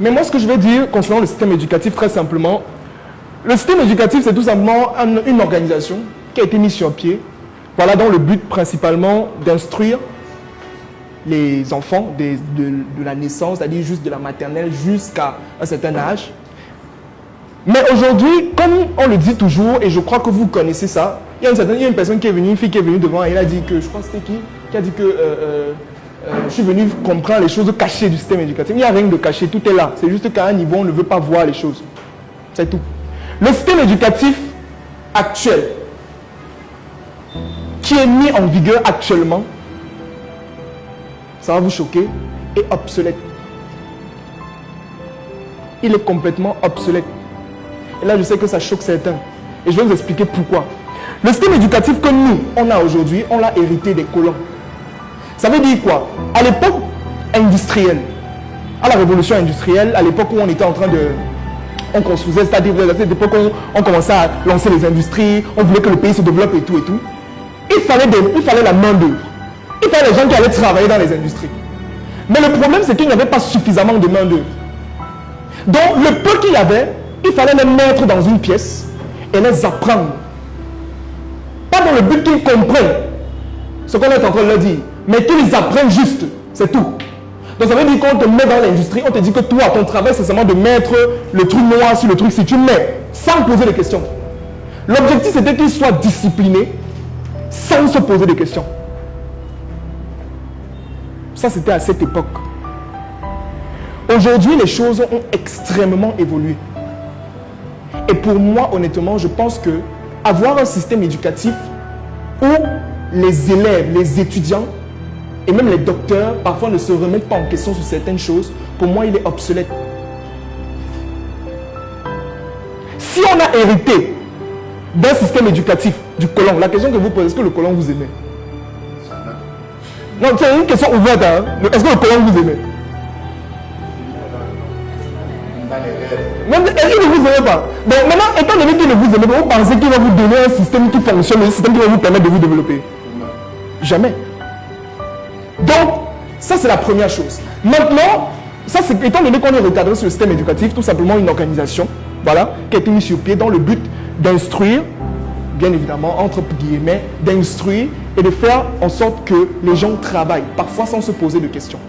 Mais moi, ce que je vais dire concernant le système éducatif, très simplement, le système éducatif, c'est tout simplement une organisation qui a été mise sur pied, voilà, dans le but principalement d'instruire les enfants de la naissance, c'est-à-dire juste de la maternelle jusqu'à un certain âge. Mais aujourd'hui, comme on le dit toujours, et je crois que vous connaissez ça, il y a une personne qui est venue, une fille qui est venue devant, et elle a dit que, je crois que c'était qui a dit que je suis venu comprendre les choses cachées du système éducatif. Il n'y a rien de caché, tout est là. C'est juste qu'à un niveau, on ne veut pas voir les choses. C'est tout. Le système éducatif actuel, qui est mis en vigueur actuellement, ça va vous choquer, est obsolète. Il est complètement obsolète. Et là, je sais que ça choque certains. Et je vais vous expliquer pourquoi. Le système éducatif que nous, on a aujourd'hui, on l'a hérité des colons. Ça veut dire quoi? À l'époque industrielle, à la révolution industrielle, à l'époque où on était en train de... On construisait, c'est-à-dire à cette époque où on commençait à lancer les industries, on voulait que le pays se développe et tout et tout. Il fallait la main-d'œuvre. Il fallait les gens qui allaient travailler dans les industries. Mais le problème, c'est qu'il n'y avait pas suffisamment de main-d'œuvre. Donc, le peu qu'il y avait, il fallait les mettre dans une pièce et les apprendre. Pas dans le but qu'ils comprennent ce qu'on est en train de leur dire, mais qu'ils apprennent juste, c'est tout. Donc ça veut dire qu'on te met dans l'industrie, on te dit que toi, ton travail, c'est seulement de mettre le truc noir sur le truc, si tu mets, sans poser de questions. L'objectif, c'était qu'ils soient disciplinés, sans se poser de questions. Ça, c'était à cette époque. Aujourd'hui, les choses ont extrêmement évolué. Et pour moi, honnêtement, je pense que avoir un système éducatif où les élèves, les étudiants et même les docteurs parfois ne se remettent pas en question sur certaines choses, pour moi, il est obsolète. Si on a hérité d'un système éducatif du colon, la question que vous posez, est-ce que le colon vous aimait? Non, c'est une question ouverte. Hein? Est-ce que le colon vous aimait? Même, il ne vous aimait pas. Donc maintenant, étant donné qu'il ne vous aimait pas, vous pensez qu'il va vous donner un système qui fonctionne, un système qui va vous permettre de vous développer? Jamais. Donc, ça c'est la première chose. Maintenant, ça c'est étant donné qu'on est recadré sur le système éducatif, tout simplement une organisation, voilà, qui a été mise sur pied dans le but d'instruire, bien évidemment, entre guillemets, d'instruire et de faire en sorte que les gens travaillent, parfois sans se poser de questions.